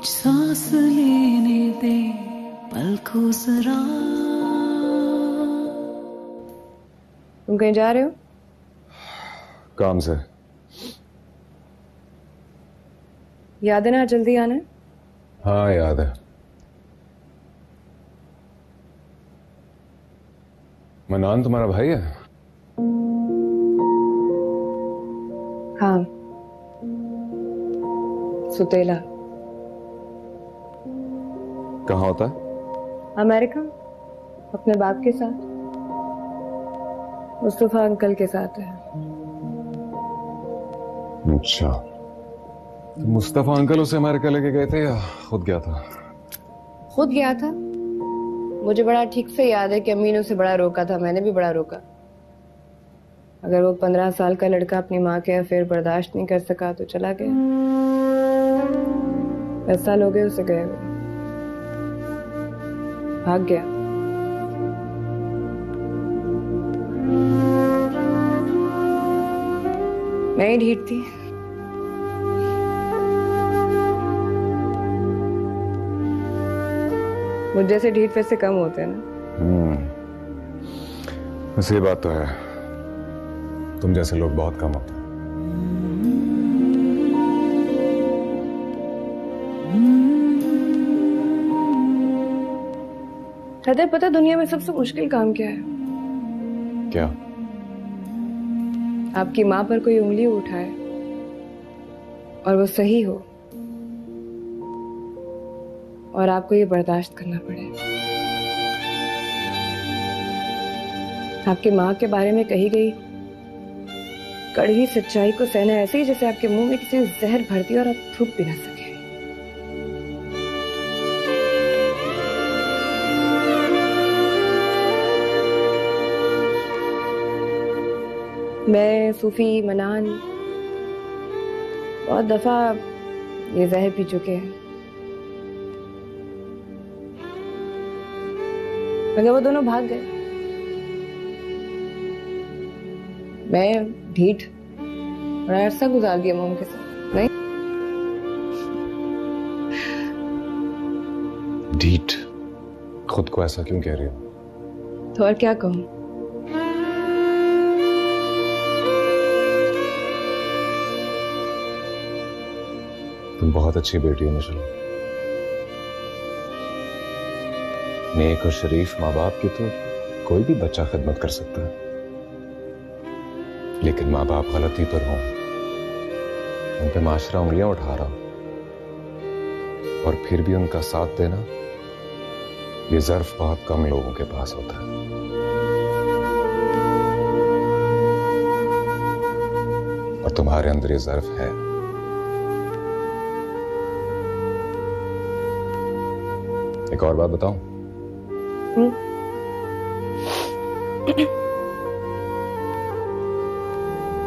सांस लेने दे पलकों जरा। तुम कहीं जा रहे हो? काम से। याद है ना जल्दी आना है? हाँ याद है। मनान तुम्हारा भाई है? हाँ, सुतेला। कहाँ होता है? अमेरिका, अपने बाप के साथ, मुस्तफा अंकल के साथ है। अच्छा, तो मुस्तफा अंकल उसे अमेरिका लेके गए थे या खुद गया था? खुद गया था। मुझे बड़ा ठीक से याद है कि अम्मी ने उसे बड़ा रोका था, मैंने भी बड़ा रोका। अगर वो 15 साल का लड़का अपनी माँ के अफेयर बर्दाश्त नहीं कर सका तो चला गया। 10 साल हो गए उसे गए हुए, भाग गया। मैं ही ढीठ थी। मुझ जैसे ढीठ वैसे कम होते हैं ना। वैसे ये बात तो है, तुम जैसे लोग बहुत कम होते हैं। हृदय, पता दुनिया में सबसे मुश्किल काम क्या है? क्या? आपकी माँ पर कोई उंगली उठाए और वो सही हो और आपको ये बर्दाश्त करना पड़े। आपकी माँ के बारे में कही गई कड़वी सच्चाई को सहना ऐसे ही जैसे आपके मुंह में किसी ने जहर भर दिया और आप थूक भी ना सके। मैं, सूफी, मनान बहुत दफा ये जहर पी चुके हैं, मगर वो दोनों भाग गए। मैं ढीठ बड़ा अरसा गुजार दिया मोम के साथ। नहीं, ढीठ खुद को ऐसा क्यों कह रही हो? तो और क्या कहूं? तुम बहुत अच्छी बेटी हो निशा। नेक और शरीफ माँ बाप की तो कोई भी बच्चा खिदमत कर सकता है, लेकिन माँ बाप गलती पर हों, उन पे माशरा उंगलियां उठा रहा और फिर भी उनका साथ देना, ये ज़र्फ बहुत कम लोगों के पास होता है। और तुम्हारे अंदर ये ज़र्फ है। एक और बात बताऊं?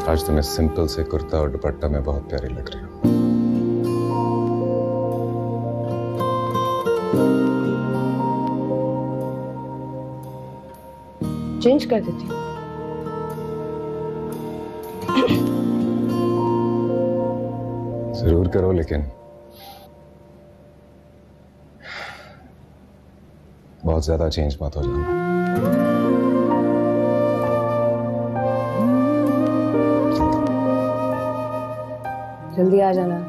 आज तुम्हें सिंपल से कुर्ता और दुपट्टा में बहुत प्यारी लग रही हो। चेंज कर देती हूँ। जरूर करो, लेकिन बहुत ज्यादा चेंज मत हो जाना। जल्दी आ जाना।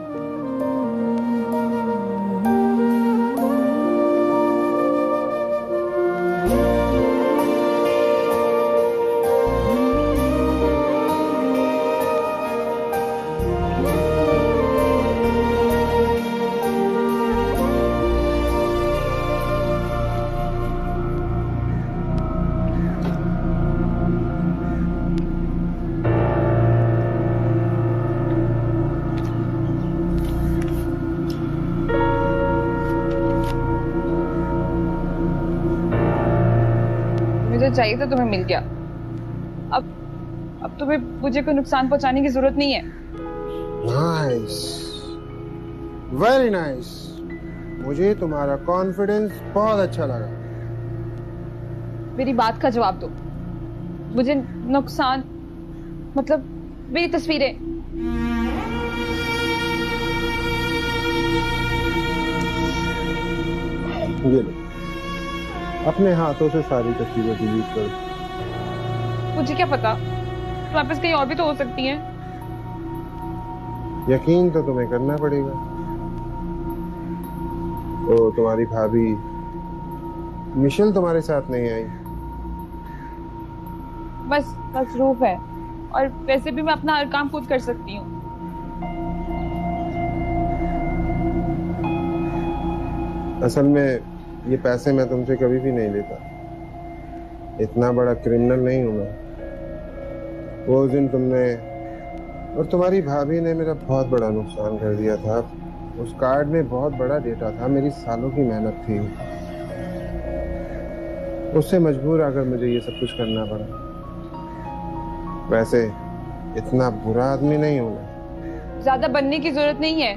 मुझे चाहिए था, तुम्हें मिल गया। अब तुम्हें मुझे कोई नुकसान पहुंचाने की जरूरत नहीं है। Nice, very nice. मुझे तुम्हारा कॉन्फिडेंस बहुत अच्छा लगा। मेरी बात का जवाब दो। मुझे नुकसान मतलब मेरी तस्वीरें। ये लो, अपने हाथों से सारी तस्वीरें डिलीट कर। मुझे क्या पता, तुम्हारे पास कहीं और भी तो हो सकती हैं। यकीन तो तुम्हें करना पड़ेगा। ओ तुम्हारी भाभी मिशेल तुम्हारे साथ नहीं आई? बस मसरूफ है, और वैसे भी मैं अपना हर काम खुद कर सकती हूँ। असल में ये पैसे मैं तुमसे कभी भी नहीं लेता, इतना बड़ा क्रिमिनल नहीं हूं मैं। वो दिन तुमने और तुम्हारी भाभी ने मेरा बहुत बड़ा नुकसान कर दिया था। उस कार्ड में बहुत बड़ा डेटा था, मेरी सालों की मेहनत थी, उससे मजबूर आकर मुझे ये सब कुछ करना पड़ा। वैसे इतना बुरा आदमी नहीं हूं मैं। ज्यादा बनने की जरूरत नहीं है।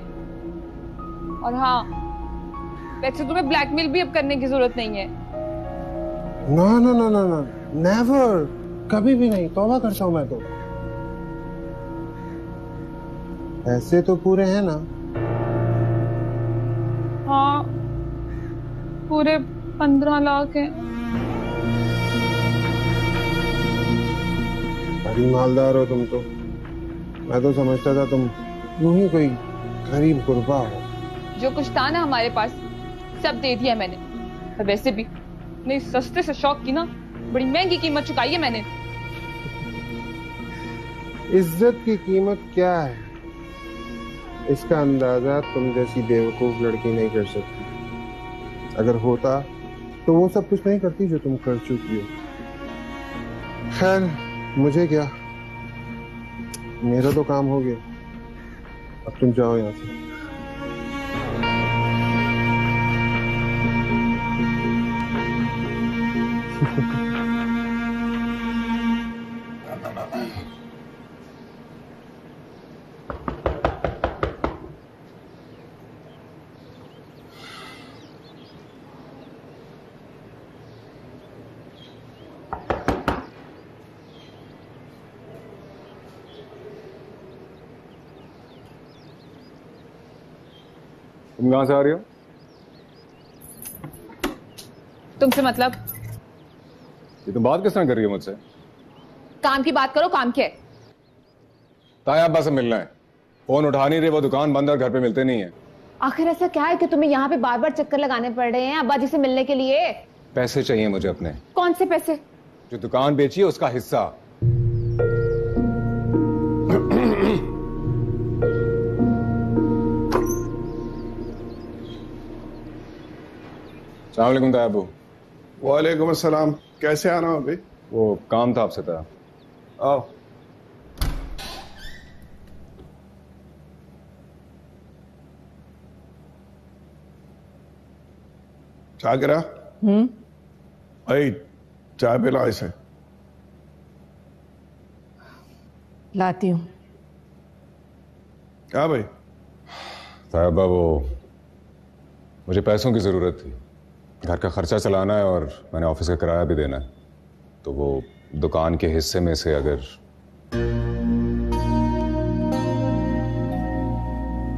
और हाँ, वैसे तुम्हें ब्लैकमेल भी अब करने की जरूरत नहीं है। No no no no no, never, कभी भी नहीं। तौबा करता हूं मैं तो। पैसे तो पूरे हैं ना? हाँ, पूरे 15 लाख है। बड़ी मालदार हो तुम तो। मैं तो समझता था तुम यूं ही कोई गरीब गुरबा हो। जो कुछ था ना हमारे पास, सब दे दिया मैंने। और वैसे भी नहीं, सस्ते से शौक की ना बड़ी महंगी कीमत चुकाई है मैंने। इज्जत की कीमत क्या है, इसका अंदाजा तुम जैसी बेवकूफ लड़की नहीं कर सकती। अगर होता तो वो सब कुछ नहीं करती जो तुम कर चुकी हो। खैर, मुझे क्या, मेरा तो काम हो गया। अब तुम जाओ यहाँ से। तुम कहां से आ रही हो? तुमसे मतलब? ये तुम बात किस तरह कर रही हो मुझसे? काम की बात करो, काम क्या है? ताया अब्बा से मिलना है। फोन उठा नहीं रहे, वो दुकान बंद और घर पे मिलते नहीं है। आखिर ऐसा क्या है कि तुम्हें यहाँ पे बार बार चक्कर लगाने पड़ रहे हैं अब्बा जी से मिलने के लिए? पैसे चाहिए मुझे अपने। कौन से पैसे? जो दुकान बेची है उसका हिस्सा। अस्सलाम वालेकुम ताया अब्बू। वालेकुम अस्सलाम। कैसे आना हो अभी? वो काम था आपसे ताया। आओ। शाकिरा, भाई चाय पिला इसे। लाती हूँ। क्या भाई? ताया अब्बा, वो मुझे पैसों की जरूरत थी। घर का खर्चा चलाना है और मैंने ऑफिस का किराया भी देना है। तो वो दुकान के हिस्से में से अगर।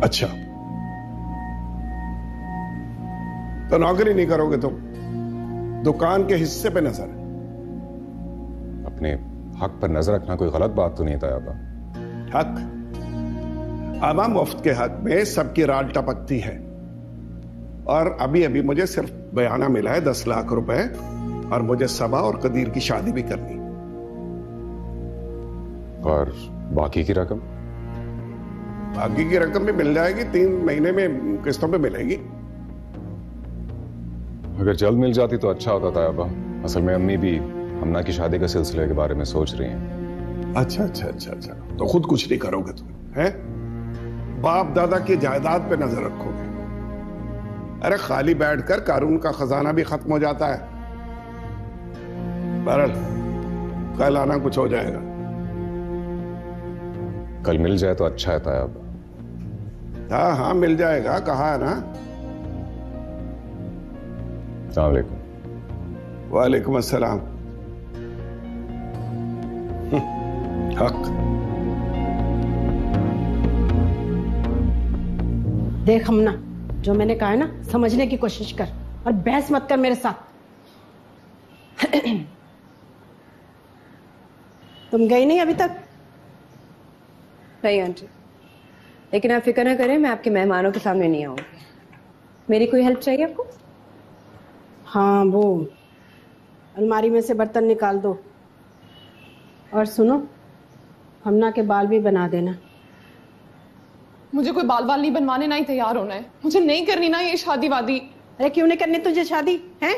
अच्छा, तो नौकरी नहीं करोगे तुम? दुकान के हिस्से पे नजर है। अपने हक पर नजर रखना कोई गलत बात तो नहीं था अब्बा? हक, आवाम मुफ्त के हक में सबकी राल टपकती है। और अभी अभी मुझे सिर्फ बयाना मिला है 10 लाख रुपए, और मुझे सबा और कदीर की शादी भी करनी। और बाकी की रकम? बाकी की रकम भी मिल जाएगी, 3 महीने में किस्तों पे मिलेगी। अगर जल्द मिल जाती तो अच्छा होता था अब्बा। असल में अम्मी भी हमना की शादी के सिलसिले के बारे में सोच रही हैं। अच्छा अच्छा अच्छा अच्छा, तो खुद कुछ नहीं करोगे तुम, हैं? बाप दादा की जायदाद पे नजर रखोगे? अरे खाली बैठकर कानून का खजाना भी खत्म हो जाता है। बहरहाल कल आना, कुछ हो जाएगा। कल मिल जाए तो अच्छा है ताया अब्बा। हाँ हाँ मिल जाएगा, कहा है ना। अस्सलाम वालेकुम। वालेकुम अस्सलाम। हक। देख हमना, जो मैंने कहा है ना, समझने की कोशिश कर और बहस मत कर मेरे साथ। तुम गई नहीं अभी तक? नहीं आंटी, लेकिन आप फिक्र ना करें, मैं आपके मेहमानों के सामने नहीं आऊंगी। मेरी कोई हेल्प चाहिए आपको? हाँ, वो अलमारी में से बर्तन निकाल दो। और सुनो, हमना के बाल भी बना देना। मुझे कोई बाल नहीं बनवाने, ना ही तैयार होना है। मुझे नहीं करनी ना ये शादी वादी। अरे क्यों नहीं करनी तुझे शादी है?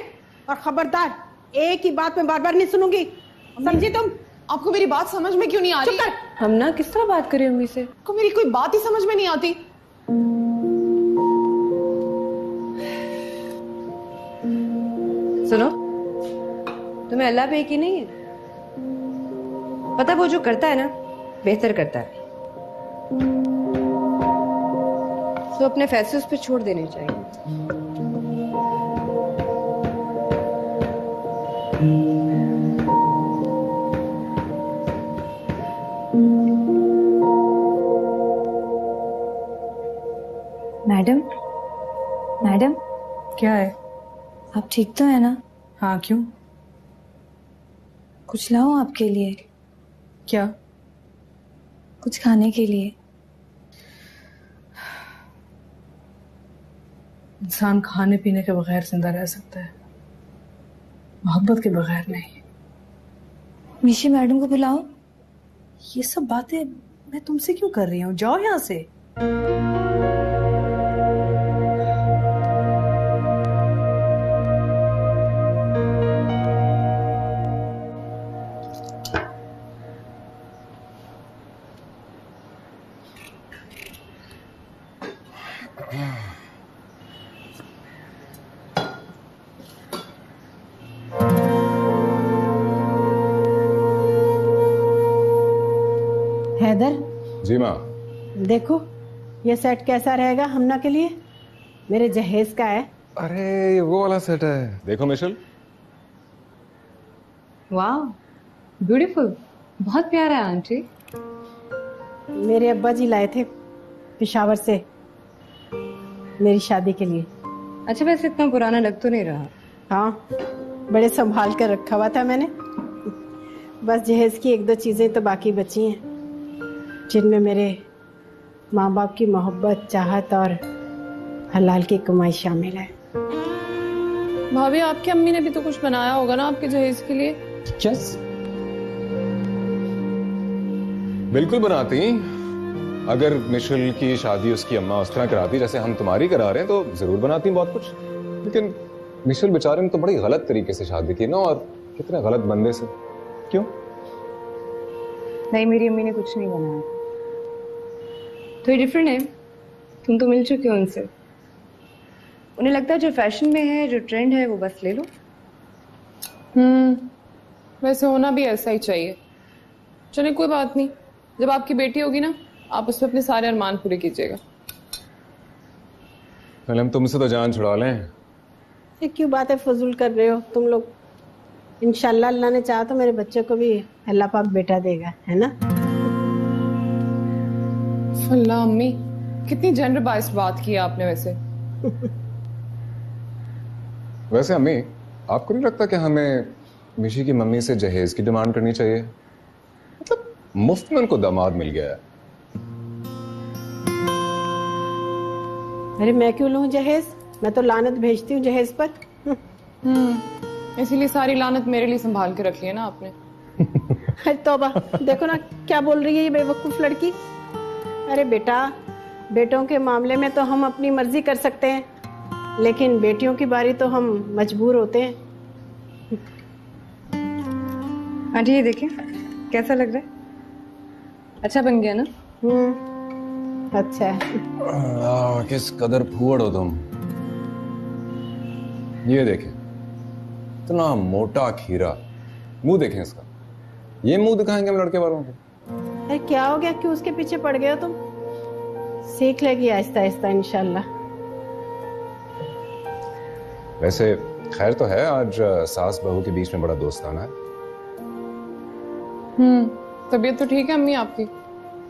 और खबरदार, एक ही बात में बार बार नहीं सुनूंगी, समझी तुम? आपको मेरी बात समझ में क्यों नहीं आ रही? चुप कर। हम ना किस तरह बात करें अम्मी से? आपको मेरी कोई बात ही समझ में नहीं आती। सुनो, तुम्हें अल्लाह पे यकीन नहीं है? पता वो जो करता है ना, बेहतर करता है, तो अपने फैसले उस पर छोड़ देने चाहिए। मैडम, मैडम, क्या है? आप ठीक तो है ना? हाँ, क्यों? कुछ लाऊं आपके लिए? क्या? कुछ खाने के लिए। इंसान खाने पीने के बगैर जिंदा रह सकता है, मोहब्बत के बगैर नहीं। मिशी मैडम को बुलाओ। ये सब बातें मैं तुमसे क्यों कर रही हूँ? जाओ यहाँ से। हैदर, जी माँ। देखो ये सेट कैसा रहेगा हमना के लिए? मेरे जहेज का है। अरे ये वो वाला सेट है, देखो मिशेल। वाह, ब्यूटीफुल, बहुत प्यारा है आंटी। मेरे अब्बा जी लाए थे पेशावर से मेरी शादी के लिए। अच्छा, वैसे इतना पुराना लग तो नहीं रहा। हाँ, बड़े संभाल कर रखा हुआ था मैंने। बस जहेज की एक दो चीजें तो बाकी बची हैं, जिनमें मेरे माँ बाप की मोहब्बत, चाहत और हलाल की कमाई शामिल है। भाभी, आपकी अम्मी ने भी तो कुछ बनाया होगा ना आपके जहेज के लिए? यस, बिल्कुल बनाती। अगर मिशेल की शादी उसकी अम्मा उस तरह कराती जैसे हम तुम्हारी करा रहे हैं तो जरूर बनाती बहुत कुछ। लेकिन मिशेल बेचारे ने तो बड़ी गलत तरीके से शादी की ना, और कितने गलत बंदे से। क्यों? नहीं, मेरी अम्मी ने कुछ नहीं बनाया। तो ये डिफरेंट है, तुम तो मिल चुके हो उनसे। उन्हें लगता है जो फैशन में है, जो ट्रेंड है, वो बस ले लो। वैसे होना भी ऐसा ही चाहिए। चलिए कोई बात नहीं, जब आपकी बेटी होगी ना, आप उसमें अपने सारे अरमान पूरे कीजिएगा। पहले हम तुमसे तो जान छुड़ा लें। ये क्यों बातें फजूल कर रहे हो तुम लोग? इंशाल्लाह अल्लाह ने चाहा तो मेरे बच्चे को भी अल्लाह पाक बेटा देगा, है ना? अल्लाह, अम्मी कितनी जेंडर बाइस्ड बात की है आपने। वैसे अम्मी, आपको नहीं लगता कि हमें मिशी की मम्मी से जहेज की डिमांड करनी चाहिए? मतलब मुफ्त में उनको दामाद मिल गया है। अरे मैं क्यों लूं जहेज? मैं तो लानत भेजती हूँ जहेज पर। इसीलिए सारी लानत मेरे लिए संभाल के रख ली है ना आपने। अरे तौबा, देखो ना क्या बोल रही है ये बेवकूफ लड़की। अरे बेटा, बेटों के मामले में तो हम अपनी मर्जी कर सकते हैं, लेकिन बेटियों की बारी तो हम मजबूर होते हैं। आंटी ये देखिए, कैसा लग रहा है? अच्छा बन गया ना? अच्छा है। किस कदर फूहड़ हो तुम। ये देखें, इतना मोटा खीरा। मुंह देखें इसका। ये मुंह दिखाएंगे हम लड़के वालों को? अरे क्या हो गया, क्यों उसके पीछे पड़ गए हो तुम? सीख लेगी आहिस्ता आहिस्ता इंशाल्लाह। वैसे खैर तो है, आज सास बहू के बीच में बड़ा दोस्ताना है। तबीयत तो ठीक है अम्मी आपकी?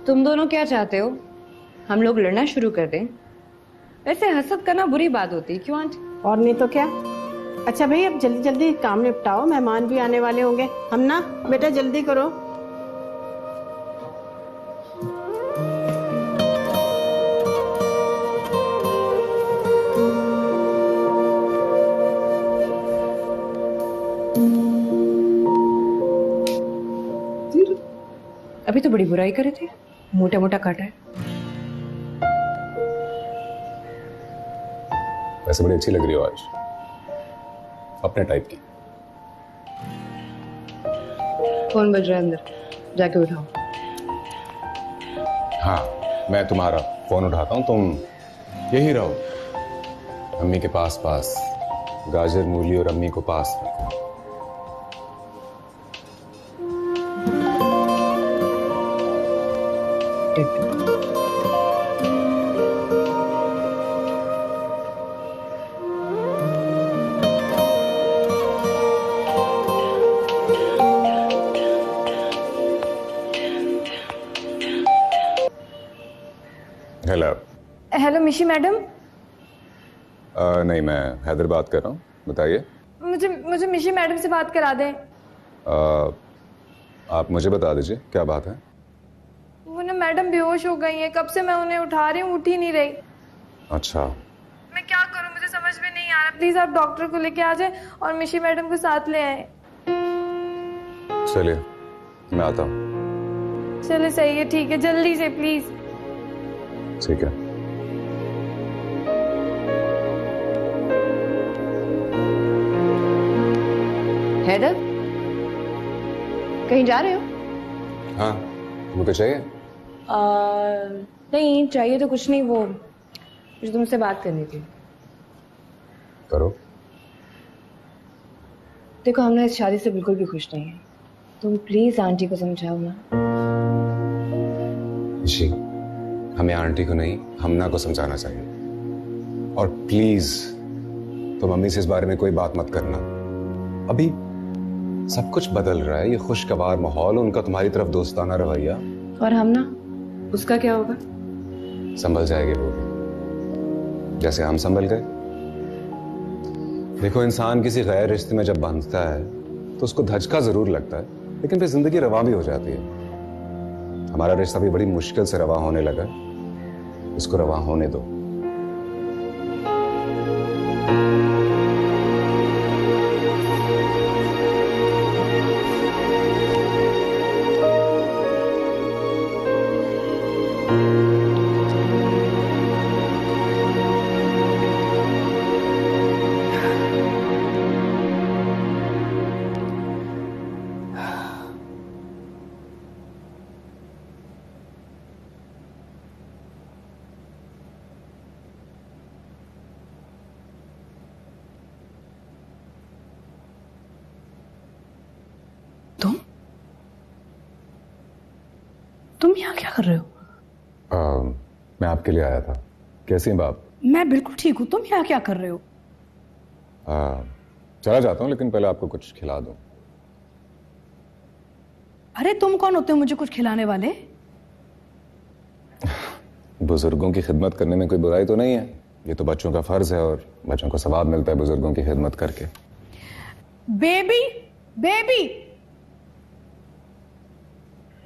तुम दोनों क्या चाहते हो? हम लोग लड़ना शुरू कर दें? वैसे हसद करना बुरी बात होती है, क्यों आंटी? और नहीं तो क्या। अच्छा भाई अब जल्दी जल्दी काम निपटाओ, मेहमान भी आने वाले होंगे। हम ना बेटा जल्दी करो। अभी तो बड़ी बुराई करे थे, मोटा मोटा काटा है। वैसे बड़ी अच्छी लग रही हो आज, अपने टाइप की। फोन बज रहा है अंदर, जाके उठाओ। हाँ, मैं तुम्हारा फोन उठाता हूँ, तुम यही रहो अम्मी के पास पास। गाजर मूली और अम्मी को पास रखो। हेलो। हेलो मिशी मैडम। नहीं, मैं हैदर बात कर रहा हूँ, बताइए। मुझे मुझे मिशी मैडम से बात करा दें। आप मुझे बता दीजिए क्या बात है। वो ना मैडम बेहोश हो गई हैं, कब से मैं उन्हें उठा रही हूँ, उठ ही नहीं रही। अच्छा। मैं क्या करूँ, मुझे समझ में नहीं आ रहा। प्लीज आप डॉक्टर को लेके आ जाए और मिशी मैडम को साथ ले आए। चलिए मैं आता हूँ। चले सही है, ठीक है, जल्दी से प्लीज। ठीक है। हैदर, कहीं जा रहे हो? हाँ, वो तो चाहिए। नहीं चाहिए तो कुछ नहीं, वो मुझे तुमसे बात करनी थी। करो। देखो हम ना इस शादी से बिल्कुल भी खुश नहीं है। तुम प्लीज आंटी को समझाओ ना। जी, हमें आंटी को नहीं, हमना को समझाना चाहिए। और प्लीज तुम मम्मी से इस बारे में कोई बात मत करना। अभी सब कुछ बदल रहा है, ये खुशगवार माहौल, उनका तुम्हारी तरफ दोस्ताना रवैया। और हम ना, उसका क्या होगा? संभल जाएंगे वो भी, जैसे हम संभल गए। देखो, इंसान किसी गैर रिश्ते में जब बंधता है तो उसको धचका जरूर लगता है, लेकिन फिर जिंदगी रवा भी हो जाती है। हमारा रिश्ता भी बड़ी मुश्किल से रवा होने लगा, इसको रवा होने दो। तुम यहाँ क्या कर रहे हो? मैं आपके लिए आया था। कैसी हैं बाप? मैं बिल्कुल ठीक हूँ, तुम यहाँ क्या कर रहे हो? चला जाता हूँ, लेकिन पहले आपको कुछ खिला दूं। अरे तुम कौन होते हो मुझे कुछ खिलाने वाले? बुजुर्गों की खिदमत करने में कोई बुराई तो नहीं है, ये तो बच्चों का फर्ज है और बच्चों को सवाब मिलता है बुजुर्गों की खिदमत करके। बेबी, बेबी,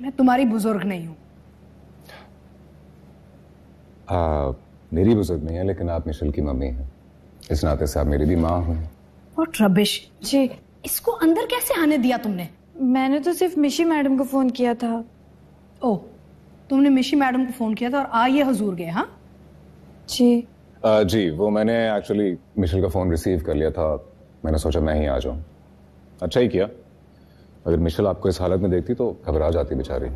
मैं तुम्हारी बुजुर्ग नहीं हूं। मेरी बुजुर्ग नहीं है, लेकिन आप मिशेल की मम्मी हैं, इस नाते से आप मेरी भी माँ हुई। What rubbish. जी, इसको अंदर कैसे आने दिया तुमने? मैंने तो सिर्फ मिशी मैडम को फोन किया था। ओह, तुमने मिशी मैडम को फोन किया था और आ ये हुजूर गए? हाँ जी। जी, वो मैंने एक्चुअली मिशेल का फोन रिसीव कर लिया था, मैंने सोचा मैं ही आ जाऊं। अच्छा ही किया, अगर मिशेल आपको इस हालत में देखती तो घबरा जाती बेचारी।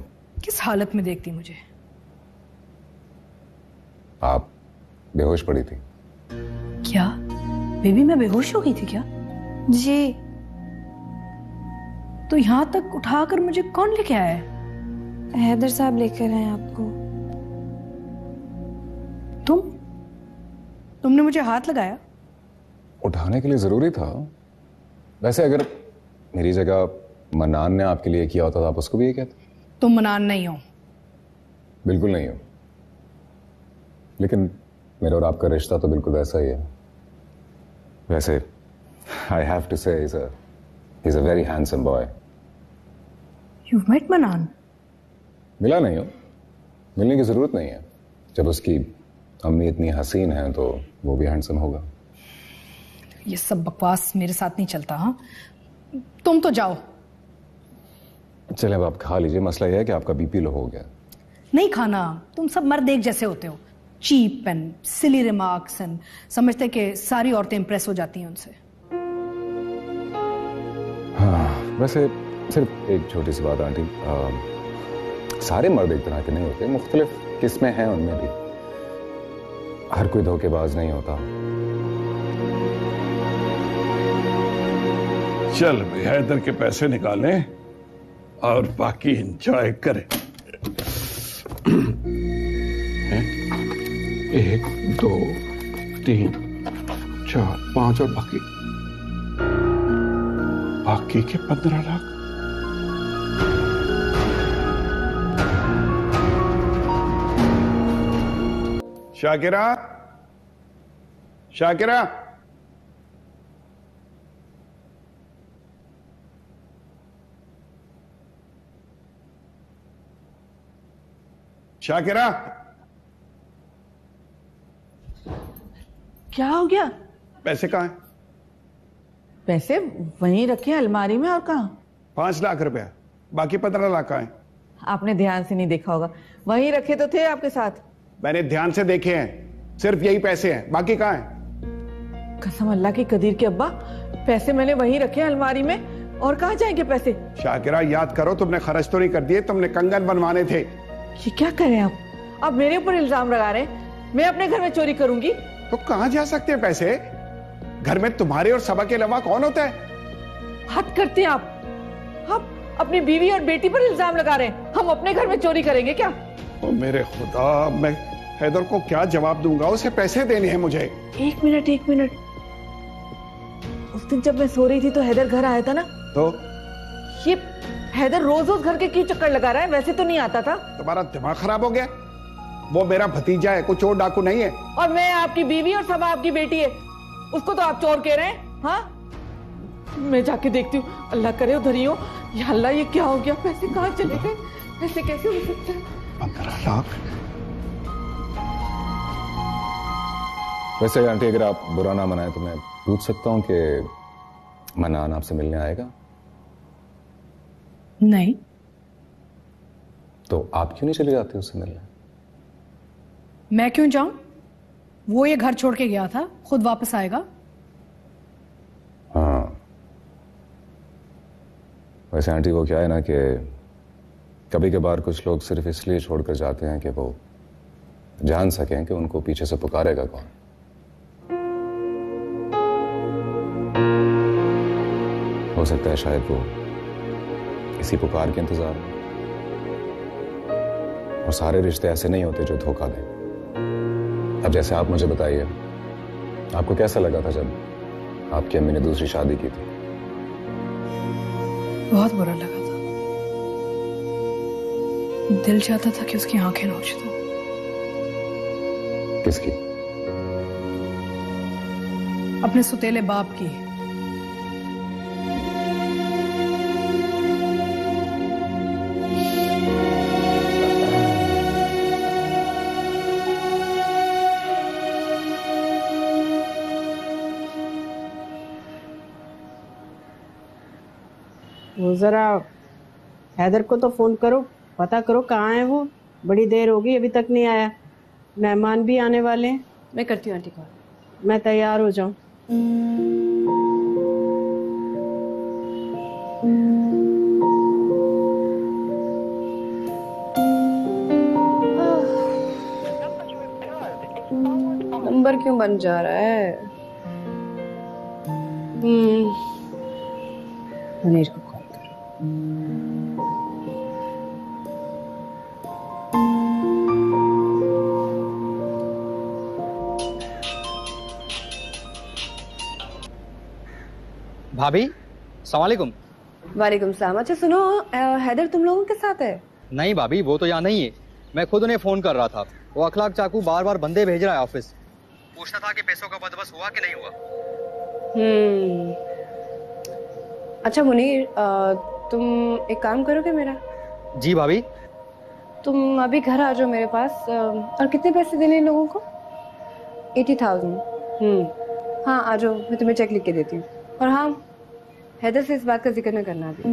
किस हालत में देखती मुझे? आप बेहोश पड़ी थी। क्या बेबी, मैं बेहोश हो गई थी क्या? जी। तो यहां तक उठाकर मुझे कौन लेके आया है? हैदर साहब लेकर आए आपको। तुमने मुझे हाथ लगाया? उठाने के लिए जरूरी था। वैसे अगर मेरी जगह मन्नान ने आपके लिए किया होता तो आप उसको भी ये कहते? तुम मन्नान नहीं हो। बिल्कुल नहीं हो, लेकिन मेरा और आपका रिश्ता तो बिल्कुल वैसा ही है। वैसे I have to say he's a very handsome boy. You've met Manan? मिला नहीं हो, मिलने की जरूरत नहीं है। जब उसकी अम्मी इतनी हसीन है तो वो भी हैंडसम होगा। ये सब बकवास मेरे साथ नहीं चलता। हाँ, तुम तो जाओ। चले अब आप खा लीजिए, मसला यह है कि आपका बीपी लो हो गया। नहीं खाना, तुम सब मर्द एक जैसे होते हो, cheap and silly remarks and समझते कि सारी औरतें इंप्रेस हो जाती हैं उनसे। हाँ, वैसे सिर्फ एक छोटी सी बात आंटी, सारे मर्द एक तरह के नहीं होते, मुख्तलिफ किस्में हैं उनमें भी। हर कोई धोखेबाज नहीं होता। चल भाई, हैदर के पैसे निकालें और बाकी एंजॉय करें। 1 2 3 4 5 और बाकी के 15 लाख। शाकिरा, शाकिरा, शाकिरा, क्या हो गया? पैसे कहाँ हैं? पैसे वहीं रखे हैं अलमारी में। और कहाँ? 5 लाख रुपया, बाकी 15 लाख कहाँ हैं? आपने ध्यान से नहीं देखा होगा, वहीं रखे तो थे आपके साथ। मैंने ध्यान से देखे हैं, सिर्फ यही पैसे हैं, बाकी कहाँ हैं? कसम अल्लाह की कदीर के अब्बा, पैसे मैंने वहीं रखे हैं अलमारी में, और कहाँ जाएंगे पैसे? शाकिरा याद करो, तुमने खर्च तो नहीं कर दिए, तुमने कंगन बनवाने थे। ये क्या करें आप? अब मेरे ऊपर इल्जाम लगा रहे हैं, मैं अपने घर में चोरी करूंगी? तो कहाँ जा सकते हैं पैसे? घर में तुम्हारे और सबा के अलावा कौन होता है? हद करते हैं आप अपनी बीवी और बेटी पर इल्जाम लगा रहे हैं। हम अपने घर में चोरी करेंगे क्या? ओ मेरे खुदा, मैं हैदर को क्या जवाब दूंगा? उसे पैसे देने हैं मुझे। एक मिनट, उस दिन जब मैं सो रही थी तो हैदर घर आया था ना? तो ये हैदर रोज घर के क्यों चक्कर लगा रहा है? वैसे तो नहीं आता था। तुम्हारा दिमाग खराब हो गया? वो मेरा भतीजा है, कोई चोर डाकू नहीं है। और मैं आपकी बीवी और सब आपकी बेटी है, उसको तो आप चोर कह रहे हैं? हाँ, मैं जाके देखती हूँ। अल्लाह करे उधर ही हो। या अल्लाह, ये क्या हो गया? पैसे कहाँ चले गए? ऐसे कैसे हो सकता है? 15 लाख। वैसे आंटी, अगर आप बुरा ना मनाए तो मैं पूछ सकता हूँ कि मनान आपसे मिलने आएगा? नहीं। तो आप क्यों नहीं चली जाती उससे मिलने? मैं क्यों जाऊं? वो ये घर छोड़ के गया था, खुद वापस आएगा। हाँ, वैसे आंटी वो क्या है ना कि कभी कभार कुछ लोग सिर्फ इसलिए छोड़कर जाते हैं कि वो जान सकें कि उनको पीछे से पुकारेगा कौन। हो सकता है शायद वो इसी पुकार के इंतजार में। और सारे रिश्ते ऐसे नहीं होते जो धोखा दें। अब जैसे आप मुझे बताइए, आपको कैसा लगा था जब आपकी अम्मी ने दूसरी शादी की थी? बहुत बुरा लगा था। दिल चाहता था कि उसकी आंखें नोच दूं। किसकी? अपने सुतेले बाप की। वो जरा हैदर को तो फोन करो, पता करो कहाँ है वो। बड़ी देर हो गई, अभी तक नहीं आया। मेहमान भी आने वाले हैं। मैं करती हूँ आंटी कॉल। मैं तैयार हो जाऊं। नंबर क्यों बन जा रहा है? मुनीर को कॉल करो। भाभी, अस्सलाम वालेकुम। वालेकुम सलाम। अच्छा सुनो, हैदर तुम लोगों के साथ है? नहीं भाभी, वो तो यहाँ नहीं है। मैं खुद उन्हें फोन कर रहा था। वो अखलाक चाकू बार बार बंदे भेज रहा है ऑफिस। पूछना था कि पैसों का बंदोबस्त हुआ कि नहीं हुआ। अच्छा मुनीर, तुम एक काम करोगे मेरा? जी भाभी। तुम अभी घर आ जाओ मेरे पास। और कितने पैसे देने इन लोगों को? 80,000। हाँ आ जाओ, मैं तुम्हें चेक लिख के देती हूँ। और हाँ, हैदर से इस बात का जिक्र न करना अभी।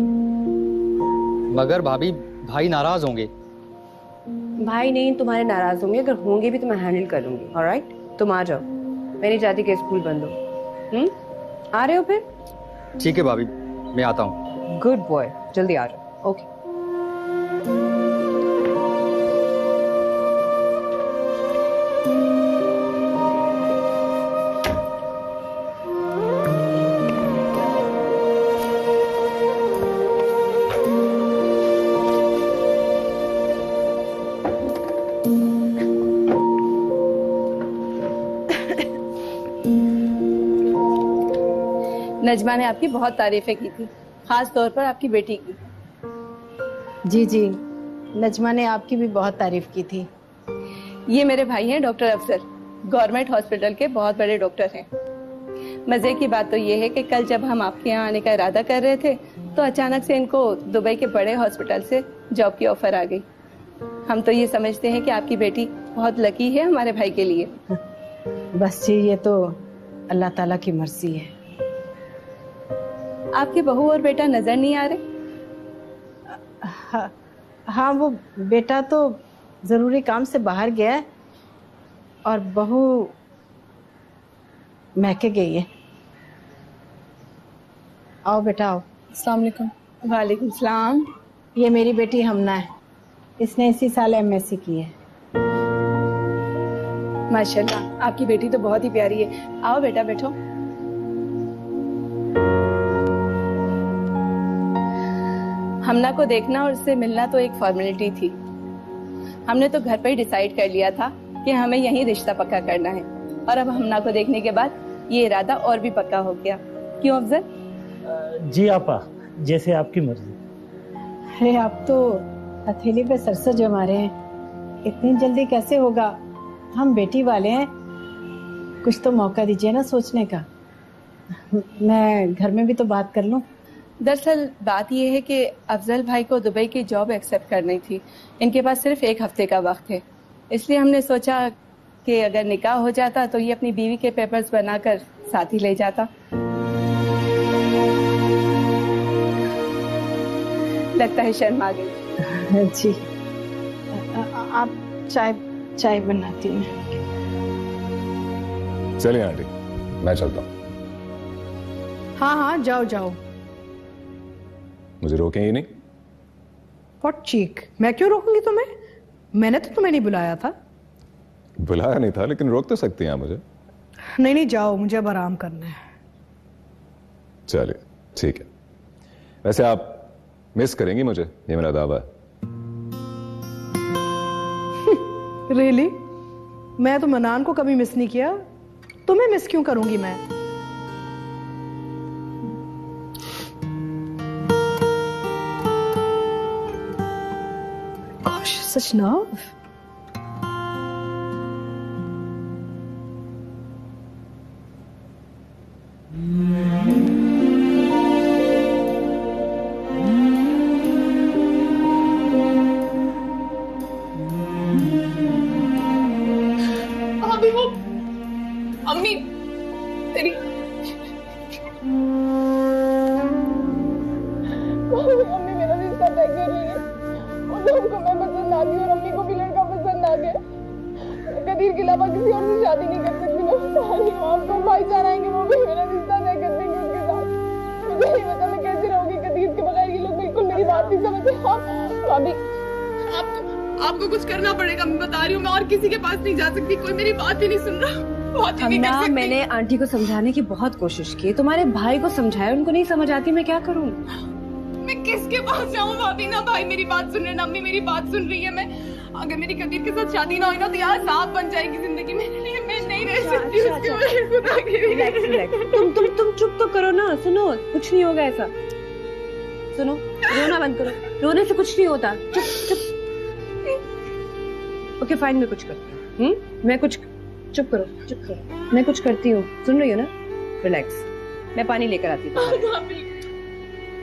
मगर भाभी, भाई नाराज होंगे। भाई नहीं, तुम्हारे नाराज होंगे। अगर होंगे भी तो मैं हैंडल कर लूंगी। ऑलराइट, तुम आ जाओ। मैं नहीं चाहती कि स्कूल बंद हो। आ रहे हो फिर? ठीक है भाभी, मैं आता हूँ। गुड बॉय, जल्दी आ जाओ। ओके। नजमा ने आपकी बहुत तारीफें की थी, खास तौर पर आपकी बेटी की। जी जी, नजमा ने आपकी भी बहुत तारीफ की थी। ये मेरे भाई हैं डॉक्टर अफजल, गवर्नमेंट हॉस्पिटल के बहुत बड़े डॉक्टर हैं। मजे की बात तो ये है कि कल जब हम आपके यहाँ आने का इरादा कर रहे थे तो अचानक से इनको दुबई के बड़े हॉस्पिटल से जॉब की ऑफर आ गई। हम तो ये समझते हैं कि आपकी बेटी बहुत लकी है हमारे भाई के लिए। बस जी, ये तो अल्लाह ताला की मर्जी है। आपके बहू और बेटा नजर नहीं आ रहे? हाँ, वो बेटा तो जरूरी काम से बाहर गया है और बहू महके गई है। आओ बेटा आओ। अस्सलाम वालेकुम। वालेकुम सलाम। ये मेरी बेटी हमना है, इसने इसी साल MSc की है। माशाल्लाह, आपकी बेटी तो बहुत ही प्यारी है। आओ बेटा बैठो। हमना को देखना और उससे मिलना तो एक फॉर्मेलिटी थी। हमने तो घर पर ही डिसाइड कर लिया था कि हमें यहीं रिश्ता पक्का करना है, और अब हमना को देखने के बाद ये इरादा और भी पक्का हो गया। क्यों अफजल? जी आपा, जैसे आपकी मर्जी। अरे आप तो हथेली पे सरसों जमा रहे हैं, इतनी जल्दी कैसे होगा? हम बेटी वाले हैं, कुछ तो मौका दीजिए ना सोचने का। मैं घर में भी तो बात कर लूं। दरअसल बात यह है कि अफजल भाई को दुबई की जॉब एक्सेप्ट करनी थी। इनके पास सिर्फ 1 हफ्ते का वक्त है, इसलिए हमने सोचा कि अगर निकाह हो जाता तो ये अपनी बीवी के पेपर्स बनाकर साथ ही ले जाता। लगता है शर्म आ गई। जी, आप चाय बनाती हूँ। चलिए आंटी, मैं चलता हूँ। हाँ हाँ, जाओ जाओ। मुझे रोकेंगे नहीं? व्हाट चीक, मैं क्यों रोकूंगी तुम्हें? मैंने तो तुम्हें नहीं बुलाया था। बुलाया नहीं था, लेकिन रोक तो सकती हैं आप मुझे। नहीं नहीं, जाओ, मुझे अब आराम करना है। चलिए ठीक है। वैसे आप मिस करेंगी मुझे, ये मेरा दावा है। रियली? मैं तो मनान को कभी मिस नहीं किया, तुम्हें मिस क्यों करूंगी मैं? Gosh, such nerve. अभी वो अम्मी तेरी अम्मी मेरा रिश्ता तय कर रही है। उनको मैं पसंद आ गई और अम्मी को भी लड़का पसंद आ गया। कदीर के अलावा किसी और से शादी नहीं कर सकती। मैं बता रही हूँ आपको, भाईचारा आएंगे वो भी मेरा रिश्ता तय कर देंगे उसके साथ। मुझे नहीं पता मैं कैसे रहूंगी कदीर के बगैर। ये लोग बिल्कुल मेरी बात नहीं समझते। भाभी आपको कुछ करना पड़ेगा, मैं बता रही हूँ। मैं और किसी के पास नहीं जा सकती, कोई मेरी बात ही नहीं सुन रहा। मैंने आंटी को समझाने की बहुत कोशिश की, तुम्हारे भाई को समझाया, उनको नहीं समझ आती, मैं क्या करूँ? मैं किसके पास जाऊँ भाभी? ना भाई मेरी बात सुन रहे हैं, ना अम्मी मेरी बात सुन रही है। मैं अगर मेरी कदीर के साथ शादी ना हुई ना तो यार सांप बन जाएगी जिंदगी मेरे लिए। मैं नहीं रह सकती उसके बगैर। खुदा की तुम चुप तो करो ना। सुनो, कुछ नहीं होगा ऐसा। सुनो, रोना बंद करो, रोने से कुछ नहीं होता। चुप। ओके फाइन, मैं कुछ करती हूँ। मैं कुछ चुप करो। मैं कुछ करती हूँ, सुन रही हो ना? रिलैक्स। मैं पानी लेकर आती हूँ।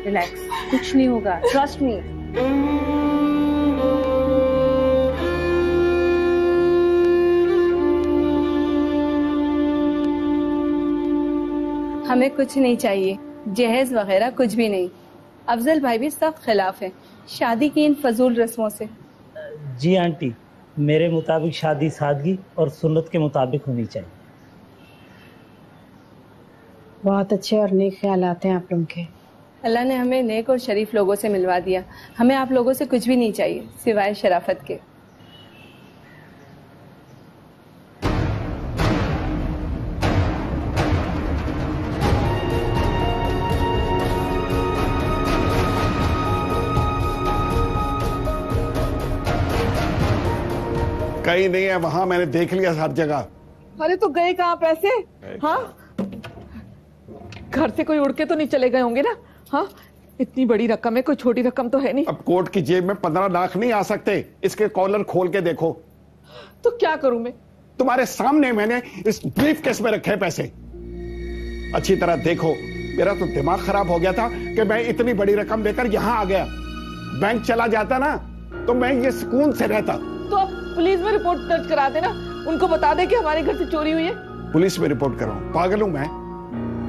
रिलैक्स, कुछ नहीं होगा, ट्रस्ट मी। हमें कुछ नहीं चाहिए, जहेज वगैरह कुछ भी नहीं। अफजल भाई भी सख्त खिलाफ है शादी की इन फजूल रस्मों से। जी आंटी, मेरे मुताबिक शादी सादगी और सुन्नत के मुताबिक होनी चाहिए। बहुत अच्छे और नेक ख्यालात हैं आप लोगों के। अल्लाह ने हमें नेक और शरीफ लोगों से मिलवा दिया। हमें आप लोगों से कुछ भी नहीं चाहिए सिवाय शराफत के। कहीं नहीं है वहां, मैंने देख लिया हर जगह। अरे तो गए कहाँ पैसे? हाँ, घर से कोई उड़ के तो नहीं चले गए होंगे ना? हाँ, इतनी बड़ी रकम है, कोई छोटी रकम तो है नहीं। अब कोट की जेब में 15 लाख नहीं आ सकते, इसके कॉलर खोल के देखो। तो क्या करूं मैं? तुम्हारे सामने मैंने इस ब्रीफ केस में रखे पैसे। अच्छी तरह देखो, मेरा तो दिमाग खराब हो गया था कि मैं इतनी बड़ी रकम लेकर यहां आ गया। बैंक चला जाता ना तो मैं ये सुकून से रहता। तो आप पुलिस में रिपोर्ट दर्ज करा देना, उनको बता दे कि हमारे घर से चोरी हुई है। पुलिस में रिपोर्ट कराऊं? पागल हूं मैं?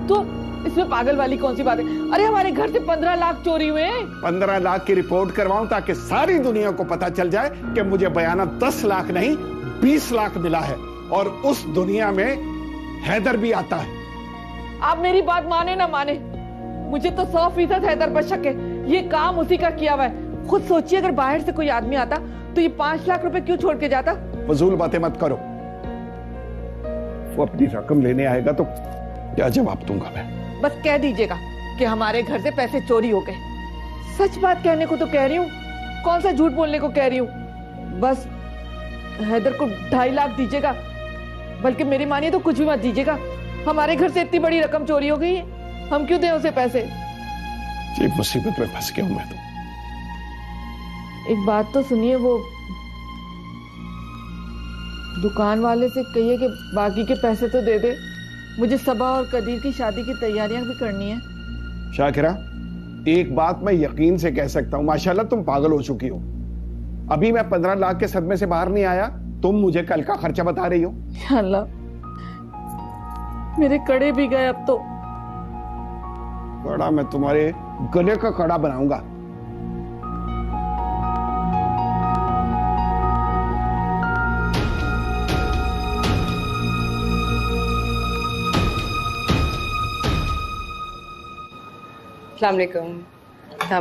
तो इसमें पागल वाली कौन सी बात है? अरे हमारे घर से 15 लाख चोरी हुए हैं। 15 लाख की रिपोर्ट करवाऊं ताकि सारी दुनिया को पता चल जाए कि मुझे बयाना 10 लाख नहीं 20 लाख मिला है, और उस दुनिया में हैदर भी आता है। आप मेरी बात माने ना माने, मुझे तो 100% हैदर पर शक है। ये काम उसी का किया हुआ है। खुद सोचिए, अगर बाहर से कोई आदमी आता तो ये 5 लाख रुपए क्यों छोड़ के जाता? फजूल बातें मत करो। वो अपनी रकम लेने आएगा तो क्या जवाब दूंगा मैं? बस कह दीजिएगा कि हमारे घर से पैसे चोरी हो गए। सच बात कहने को तो कह रही हूँ, कौन सा झूठ बोलने को कह रही हूँ। बस हैदर को 2.5 लाख दीजिएगा, बल्कि मेरी मानिए तो कुछ भी मत दीजिएगा। हमारे घर से इतनी बड़ी रकम चोरी हो गई है, हम क्यों दें उसे पैसे? जी मुसीबत में फंस गया हूं मैं तो। एक बात तो सुनिए, वो दुकान वाले से कहिए कि बाकी के पैसे तो दे दे। मुझे सबा और कदीर की शादी की तैयारियां भी करनी है। शाकिरा, एक बात मैं यकीन से कह सकता हूं, माशाल्लाह तुम पागल हो चुकी हो। अभी मैं 15 लाख के सदमे से बाहर नहीं आया, तुम मुझे कल का खर्चा बता रही हो। या अल्लाह, मेरे कड़े भी गए अब तो। कड़ा मैं तुम्हारे गले का कड़ा बनाऊंगा। अस्सलाम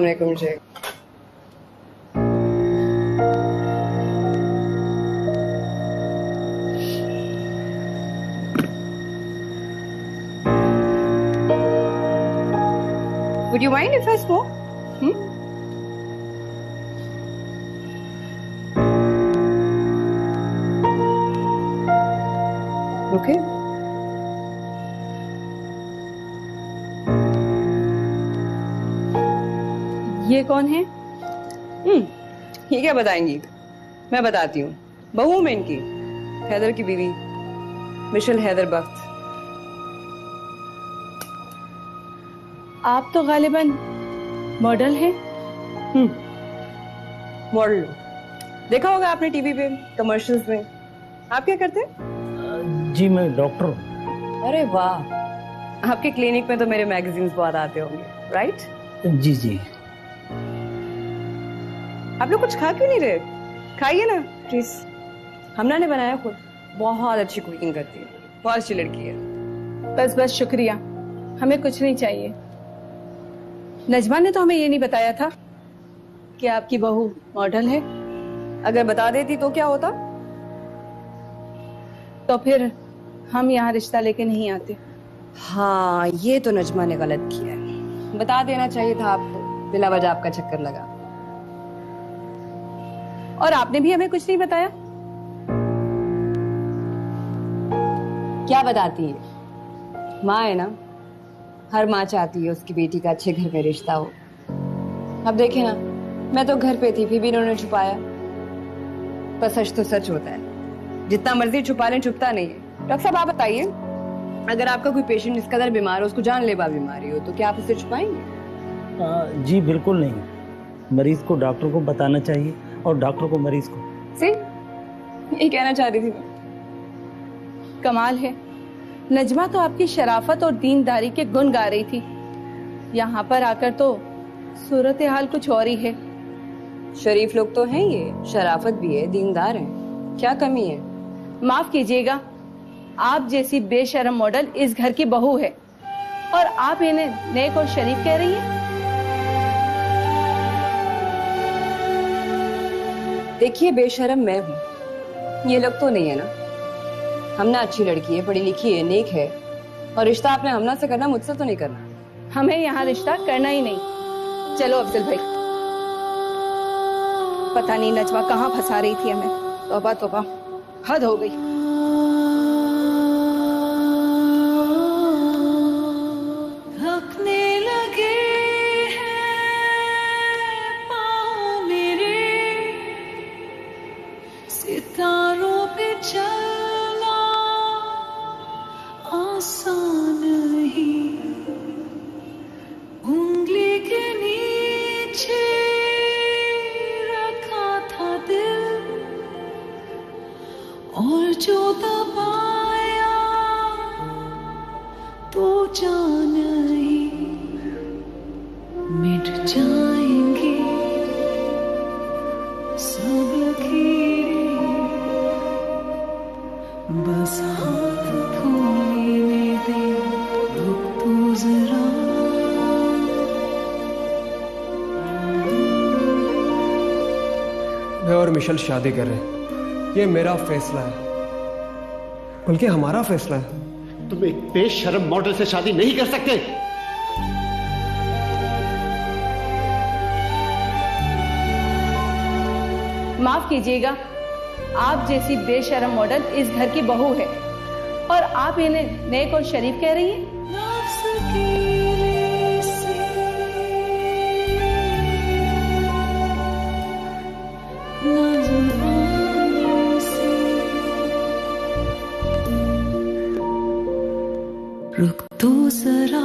वालेकुम जी। Would you mind if I smoke? Okay. ये कौन है? ये क्या बताएंगी? मैं बताती हूँ। बहू में इनकी, हैदर की बीवी मिशेल हैदर बख्त। आप तो गालिबन मॉडल हैं। मॉडल देखा होगा आपने टीवी पे, कमर्शियल्स में। आप क्या करते हैं? जी मैं डॉक्टर हूँ। अरे वाह, आपके क्लिनिक में तो मेरे मैगजीन्स बहुत आते होंगे, राइट? जी जी। आप लोग कुछ खा क्यों नहीं रहे? खाइए ना प्लीज। हमना ने बनाया खुद, बहुत अच्छी कुकिंग करती है, बहुत अच्छी लड़की है। बस बस शुक्रिया, हमें कुछ नहीं चाहिए। नजमा ने तो हमें ये नहीं बताया था कि आपकी बहू मॉडल है। अगर बता देती तो क्या होता? तो फिर हम यहाँ रिश्ता लेके नहीं आते। हाँ, ये तो नजमा ने गलत किया है। बता देना चाहिए था आपको, बिला वजह आपका चक्कर लगा। और आपने भी हमें कुछ नहीं बताया। क्या बताती है? माँ है ना, हर माँ चाहती है उसकी बेटी का अच्छे घर में रिश्ता हो। अब देखे ना, मैं तो घर पे थी फिर भी इन्होंने छुपाया। पर सच तो सच होता है, जितना मर्जी छुपा लें चुपता नहीं है। डॉक्टर साहब आप बताइए, अगर आपका कोई पेशेंट इस कदर बीमार हो, उसको जानलेवा बीमारी हो, तो क्या आप इसे छुपाएंगे? जी बिल्कुल नहीं। मरीज को डॉक्टर को बताना चाहिए और डॉक्टर को मरीज को। सही, यही कहना चाह रही थी मैं। कमाल है, नजमा तो आपकी शराफत और दीनदारी के गुण गा रही थी, यहाँ पर आकर तो सूरत हाल कुछ और ही है। शरीफ लोग तो हैं ये, शराफत भी है, दीनदार हैं, क्या कमी है? माफ कीजिएगा, आप जैसी बेशरम मॉडल इस घर की बहू है और आप इन्हें नेक और शरीफ कह रही हैं? देखिए, बेशरम मैं हूँ, ये लोग तो नहीं है ना। हमना अच्छी लड़की है, पढ़ी लिखी है, नेक है, और रिश्ता आपने हमना से करना, मुझसे तो नहीं करना। हमें यहाँ रिश्ता करना ही नहीं। चलो अफजल भाई, पता नहीं नजमा कहाँ फंसा रही थी हमें। तौबा तौबा, हद हो गई। सितारों पे चलना आसान ही, उंगली के नीचे रखा था दिल, और जो दबाया तो जान ही मिट जाएंगी सब लकीरें, बस हाथ थोड़ने दे, रुक तो जरा। मैं और मिशेल शादी कर रहे हैं, ये मेरा फैसला है, बल्कि हमारा फैसला है। तुम एक बेशर्म मॉडल से शादी नहीं कर सकते। माफ कीजिएगा, आप जैसी बेशरम मॉडल इस घर की बहू है और आप इन्हें नेक और शरीफ कह रही हैं? रुक तो जरा